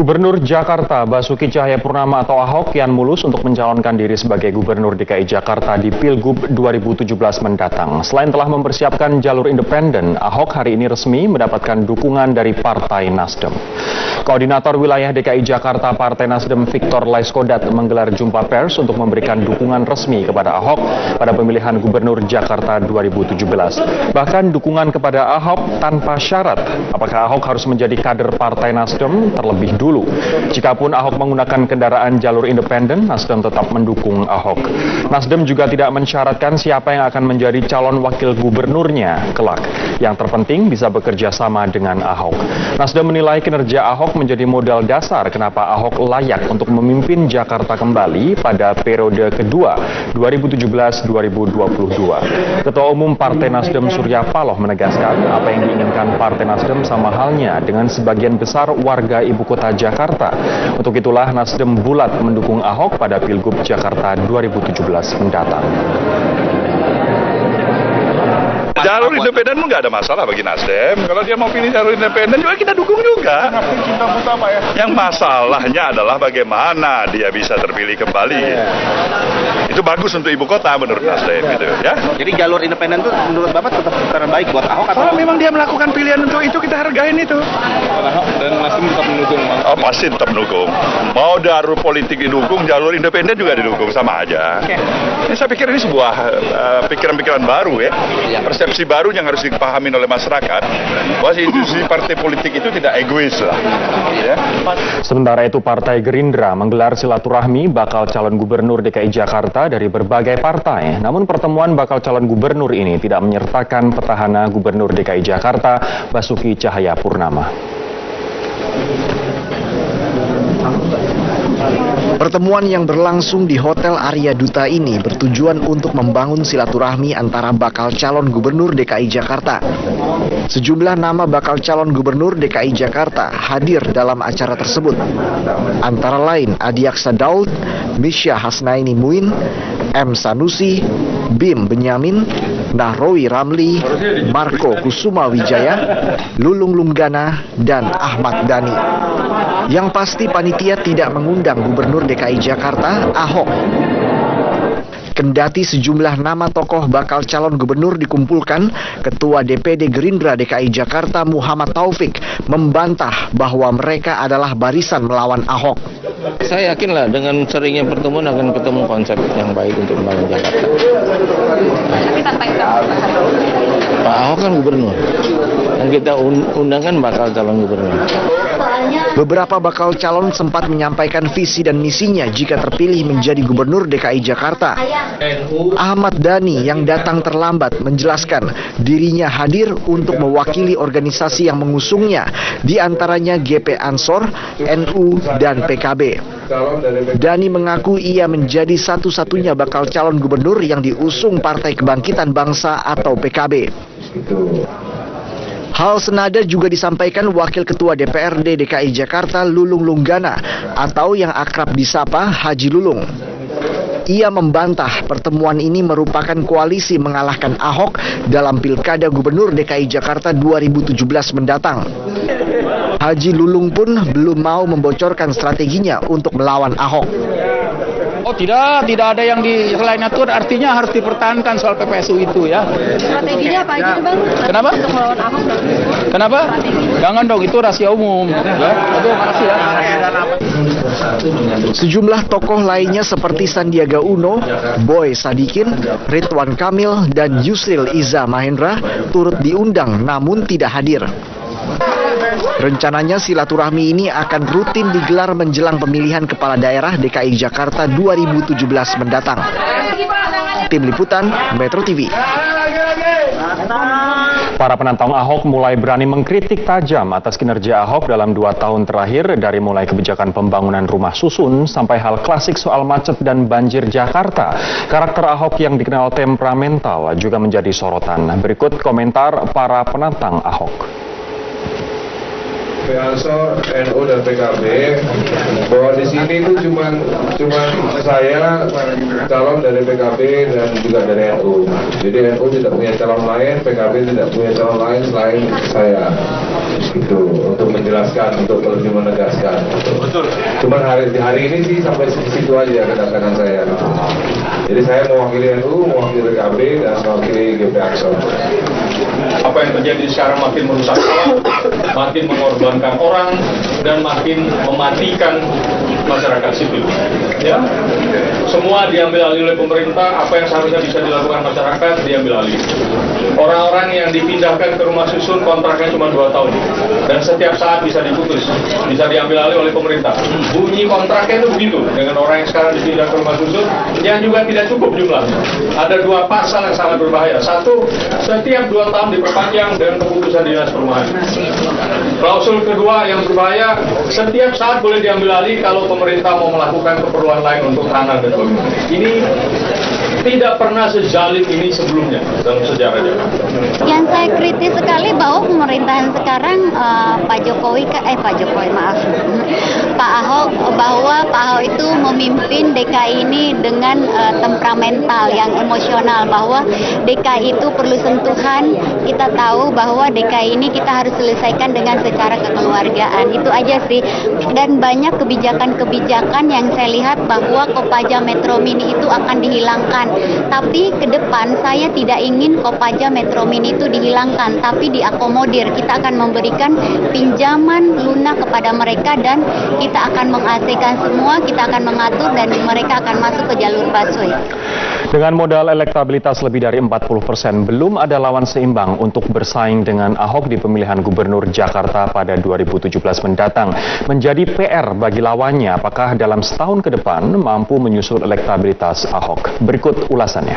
Gubernur Jakarta Basuki Cahayapurnama atau Ahok kian mulus untuk mencalonkan diri sebagai Gubernur DKI Jakarta di Pilgub 2017 mendatang. Selain telah mempersiapkan jalur independen, Ahok hari ini resmi mendapatkan dukungan dari Partai Nasdem. Koordinator Wilayah DKI Jakarta Partai Nasdem Victor Laiskodat menggelar jumpa pers untuk memberikan dukungan resmi kepada Ahok pada pemilihan Gubernur Jakarta 2017. Bahkan dukungan kepada Ahok tanpa syarat. Apakah Ahok harus menjadi kader Partai Nasdem terlebih dulu? Jikapun Ahok menggunakan kendaraan jalur independen, Nasdem tetap mendukung Ahok. Nasdem juga tidak mensyaratkan siapa yang akan menjadi calon wakil gubernurnya kelak. Yang terpenting bisa bekerja sama dengan Ahok. Nasdem menilai kinerja Ahok menjadi modal dasar kenapa Ahok layak untuk memimpin Jakarta kembali pada periode kedua 2017-2022. Ketua Umum Partai Nasdem Surya Paloh menegaskan apa yang diinginkan Partai Nasdem sama halnya dengan sebagian besar warga ibu kota Jakarta. Untuk itulah Nasdem bulat mendukung Ahok pada Pilgub Jakarta 2017 mendatang. Jalur independen nggak ada masalah bagi Nasdem. Kalau dia mau pilih jalur independen juga kita dukung juga. Yang masalahnya adalah bagaimana dia bisa terpilih kembali. Itu bagus untuk ibu kota menurut Nasdem gitu ya. Jadi jalur independen itu menurut Bapak tetap terbaik buat Ahok atau? Kalau memang dia melakukan pilihan untuk itu kita hargain itu. Ahok dan Nasdem tetap mendukung. Oh, pasti tetap mendukung. Mau jalur politik didukung, jalur independen juga didukung, sama aja. Ini saya pikir ini sebuah pikiran-pikiran baru ya. Persepsi baru yang harus dipahami oleh masyarakat bahwa institusi partai politik itu tidak egois lah. Ya. Sementara itu Partai Gerindra menggelar silaturahmi bakal calon gubernur DKI Jakarta dari berbagai partai. Namun pertemuan bakal calon gubernur ini tidak menyertakan petahana gubernur DKI Jakarta Basuki Cahayapurnama. Pertemuan yang berlangsung di Hotel Arya Duta ini bertujuan untuk membangun silaturahmi antara bakal calon gubernur DKI Jakarta. Sejumlah nama bakal calon gubernur DKI Jakarta hadir dalam acara tersebut. Antara lain Adiaksa Daud, Misha Hasnaini Muin, M. Sanusi, Bim Benyamin, Nahrawi Ramli, Marco Kusuma Wijaya, Lulung Lunggana, dan Ahmad Dhani. Yang pasti panitia tidak mengundang Gubernur DKI Jakarta, Ahok. Kendati sejumlah nama tokoh bakal calon gubernur dikumpulkan, Ketua DPD Gerindra DKI Jakarta Muhammad Taufik membantah bahwa mereka adalah barisan melawan Ahok. Saya yakinlah dengan seringnya pertemuan akan ketemu konsep yang baik untuk membangun Jakarta. Tapi tanpa itu Pak Ahok kan gubernur, yang kita undangkan bakal calon gubernur. Beberapa bakal calon sempat menyampaikan visi dan misinya jika terpilih menjadi gubernur DKI Jakarta. Ahmad Dhani yang datang terlambat menjelaskan dirinya hadir untuk mewakili organisasi yang mengusungnya, di antaranya GP Ansor, NU, dan PKB. Dhani mengaku ia menjadi satu-satunya bakal calon gubernur yang diusung Partai Kebangkitan Bangsa atau PKB. Hal senada juga disampaikan Wakil Ketua DPRD DKI Jakarta Lulung Lunggana atau yang akrab disapa Haji Lulung. Ia membantah pertemuan ini merupakan koalisi mengalahkan Ahok dalam Pilkada Gubernur DKI Jakarta 2017 mendatang. Haji Lulung pun belum mau membocorkan strateginya untuk melawan Ahok. Oh tidak ada yang selain itu, artinya harus dipertahankan soal PPSU itu ya. strateginya apa aja Bang? Kenapa? Untuk melawan Ahok. Kenapa? Jangan dong, itu rahasia umum. Ya. Aduh, makasih ya. Sejumlah tokoh lainnya seperti Sandiaga Uno, Boy Sadikin, Ridwan Kamil, dan Yusril Iza Mahendra turut diundang namun tidak hadir. Rencananya silaturahmi ini akan rutin digelar menjelang pemilihan kepala daerah DKI Jakarta 2017 mendatang. Tim Liputan Metro TV. Para penantang Ahok mulai berani mengkritik tajam atas kinerja Ahok dalam 2 tahun terakhir, dari mulai kebijakan pembangunan rumah susun sampai hal klasik soal macet dan banjir Jakarta. Karakter Ahok yang dikenal temperamental juga menjadi sorotan. Berikut komentar para penantang Ahok. Pak Ansor, NU dan PKB bahwa di sini itu cuma saya calon dari PKB dan juga dari NU. Jadi NU tidak punya calon lain, PKB tidak punya calon lain selain saya. Itu untuk menjelaskan, untuk lebih menegaskan. Betul. Cuman hari ini sih sampai situ aja kedatangan saya. Jadi saya mewakili NU, mewakili PKB dan mewakili GP Ansor. Apa yang terjadi sekarang makin merusak alam, makin mengorbankan orang, dan makin mematikan masyarakat sipil. Ya, semua diambil alih oleh pemerintah. Apa yang seharusnya bisa dilakukan masyarakat diambil alih. Orang-orang yang dipindahkan ke rumah susun kontraknya cuma 2 tahun, dan setiap saat bisa diputus, bisa diambil alih oleh pemerintah. Bunyi kontraknya itu begitu dengan orang yang sekarang dipindah ke rumah susun, yang juga tidak cukup jumlahnya. Ada 2 pasal yang sangat berbahaya. Satu, setiap 2 tahun diperpanjang dengan keputusan dinas perumahan. Klausul kedua yang berbahaya, setiap saat boleh diambil alih kalau pemerintah mau melakukan keperluan lain untuk tanah dan sebagainya. Ini tidak pernah sezalim ini sebelumnya dalam sejarah Jakarta. Yang saya kritis sekali bahwa pemerintahan sekarang Pak Ahok, bahwa Pak Ahok itu memimpin DKI ini dengan temperamental yang emosional, bahwa DKI itu perlu sentuhan. Kita tahu bahwa DKI ini kita harus selesaikan dengan secara kekeluargaan. Itu aja sih. Dan banyak kebijakan-kebijakan yang saya lihat bahwa Kopaja Metro Mini itu akan dihilangkan. Tapi ke depan saya tidak ingin Kopaja Metro Mini itu dihilangkan, tapi diakomodir. Kita akan memberikan pinjaman lunak kepada mereka dan kita akan meng-AC-kan semua, kita akan mengatur dan mereka akan masuk ke jalur busway. Dengan modal elektabilitas lebih dari 40%, belum ada lawan seimbang untuk bersaing dengan Ahok di pemilihan Gubernur Jakarta pada 2017 mendatang. Menjadi PR bagi lawannya, apakah dalam setahun ke depan mampu menyusul elektabilitas Ahok? Berikut ulasannya.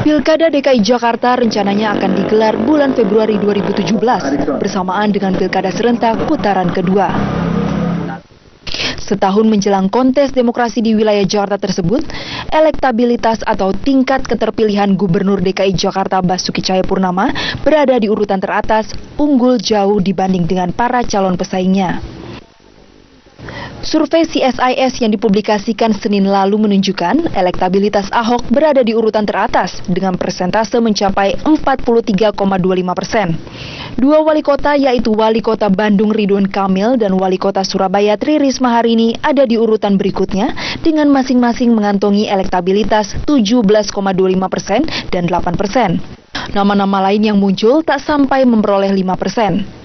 Pilkada DKI Jakarta rencananya akan digelar bulan Februari 2017 bersamaan dengan Pilkada serentak putaran kedua. Setahun menjelang kontes demokrasi di wilayah Jakarta tersebut, elektabilitas atau tingkat keterpilihan Gubernur DKI Jakarta Basuki Cahayapurnama berada di urutan teratas, unggul jauh dibanding dengan para calon pesaingnya. Survei CSIS yang dipublikasikan Senin lalu menunjukkan elektabilitas Ahok berada di urutan teratas dengan persentase mencapai 43,25%. Dua wali kota yaitu Wali Kota Bandung Ridwan Kamil dan Wali Kota Surabaya Tri Risma hari ini ada di urutan berikutnya dengan masing-masing mengantongi elektabilitas 17,25% dan 8%. Nama-nama lain yang muncul tak sampai memperoleh 5%.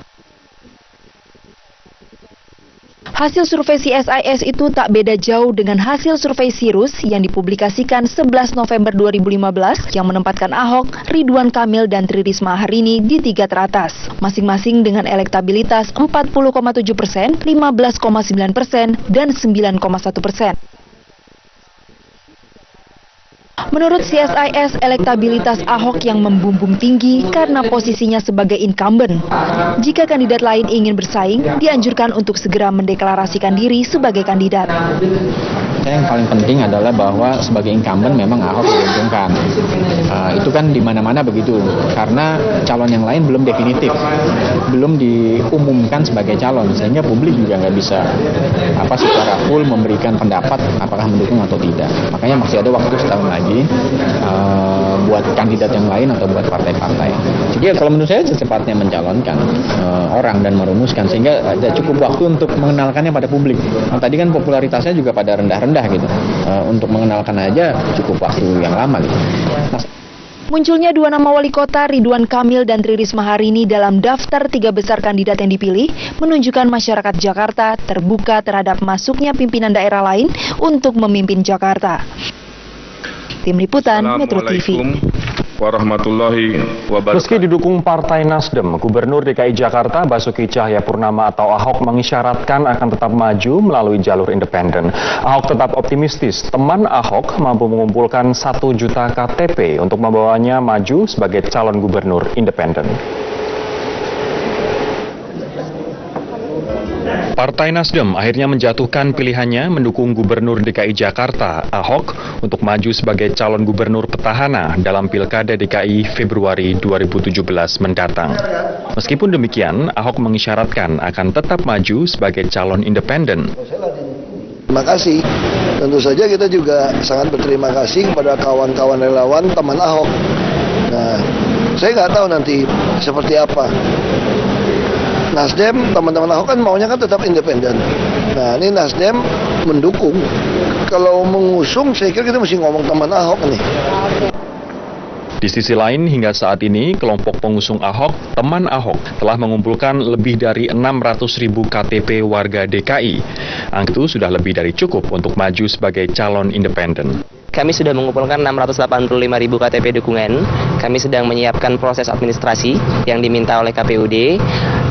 Hasil survei CSIS itu tak beda jauh dengan hasil survei Sirus yang dipublikasikan 11 November 2015 yang menempatkan Ahok, Ridwan Kamil, dan Tri Risma hari ini di 3 teratas, masing-masing dengan elektabilitas 40,7%, 15,9%, dan 9,1%. Menurut CSIS, elektabilitas Ahok yang membumbung tinggi karena posisinya sebagai incumbent. Jika kandidat lain ingin bersaing, dianjurkan untuk segera mendeklarasikan diri sebagai kandidat. Yang paling penting adalah bahwa sebagai incumbent memang Ahok diuntungkan. Itu kan di mana-mana begitu, karena calon yang lain belum definitif, belum diumumkan sebagai calon, sehingga publik juga nggak bisa secara full memberikan pendapat apakah mendukung atau tidak. Makanya masih ada waktu setahun lagi buat kandidat yang lain atau buat partai-partai. Jadi kalau menurut saya secepatnya mencalonkan orang dan merumuskan, sehingga ada cukup waktu untuk mengenalkannya pada publik. Nah, tadi kan popularitasnya juga pada rendah-rendah gitu. Untuk mengenalkan aja cukup waktu yang lama gitu. Munculnya dua nama wali kota Ridwan Kamil dan Tri Risma hari ini dalam daftar 3 besar kandidat yang dipilih menunjukkan masyarakat Jakarta terbuka terhadap masuknya pimpinan daerah lain untuk memimpin Jakarta. Tim Liputan Metro TV. Warahmatullahi wabarakatuh. Meski didukung Partai Nasdem, Gubernur DKI Jakarta Basuki Cahayapurnama atau Ahok mengisyaratkan akan tetap maju melalui jalur independen. Ahok tetap optimistis teman Ahok mampu mengumpulkan 1 juta KTP untuk membawanya maju sebagai calon gubernur independen. Partai Nasdem akhirnya menjatuhkan pilihannya mendukung Gubernur DKI Jakarta, Ahok, untuk maju sebagai calon gubernur petahana dalam Pilkada DKI Februari 2017 mendatang. Meskipun demikian, Ahok mengisyaratkan akan tetap maju sebagai calon independen. Terima kasih. Tentu saja kita juga sangat berterima kasih kepada kawan-kawan relawan teman Ahok. Nah, saya nggak tahu nanti seperti apa. Nasdem, teman-teman Ahok kan maunya kan tetap independen. Nah, ini Nasdem mendukung. Kalau mengusung, saya kira kita mesti ngomong teman Ahok nih. Di sisi lain, hingga saat ini, kelompok pengusung Ahok, teman Ahok, telah mengumpulkan lebih dari 600.000 KTP warga DKI. Angka itu sudah lebih dari cukup untuk maju sebagai calon independen. Kami sudah mengumpulkan 685.000 KTP dukungan. Kami sedang menyiapkan proses administrasi yang diminta oleh KPUD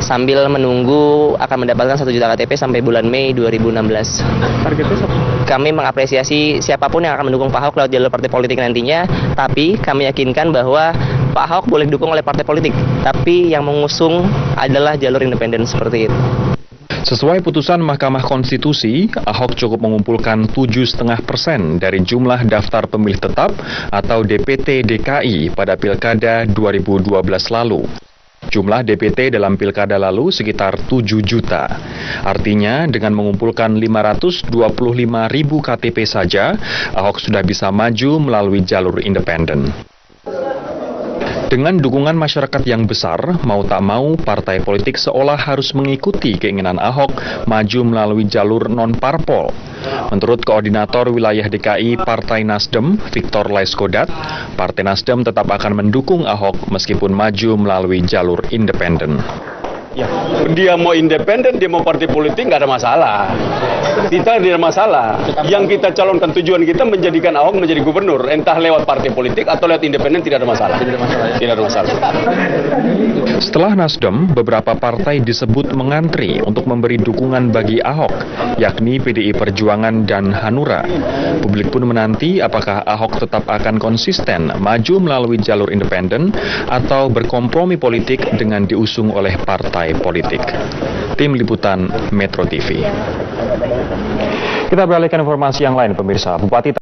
sambil menunggu akan mendapatkan 1 juta KTP sampai bulan Mei 2016. Targetnya kami mengapresiasi siapapun yang akan mendukung Pak Ahok lewat jalur partai politik nantinya, tapi kami yakinkan bahwa Pak Ahok boleh didukung oleh partai politik, tapi yang mengusung adalah jalur independen seperti itu. Sesuai putusan Mahkamah Konstitusi, Ahok cukup mengumpulkan 7,5% dari jumlah daftar pemilih tetap atau DPT DKI pada Pilkada 2012 lalu. Jumlah DPT dalam Pilkada lalu sekitar 7 juta. Artinya, dengan mengumpulkan 525.000 KTP saja, Ahok sudah bisa maju melalui jalur independen. Dengan dukungan masyarakat yang besar, mau tak mau, partai politik seolah harus mengikuti keinginan Ahok maju melalui jalur non-parpol. Menurut Koordinator Wilayah DKI Partai Nasdem, Victor Laiskodat, Partai Nasdem tetap akan mendukung Ahok meskipun maju melalui jalur independen. Ya, dia mau independen, dia mau partai politik, nggak ada masalah. Kita tidak ada masalah. Yang kita calonkan tujuan kita menjadikan Ahok menjadi gubernur, entah lewat partai politik atau lewat independen, tidak ada masalah. Tidak ada masalah. Setelah Nasdem, beberapa partai disebut mengantri untuk memberi dukungan bagi Ahok, yakni PDI Perjuangan dan Hanura. Publik pun menanti apakah Ahok tetap akan konsisten maju melalui jalur independen atau berkompromi politik dengan diusung oleh partai politik. Tim Liputan Metro TV. Kita beralih ke informasi yang lain, pemirsa. Bupati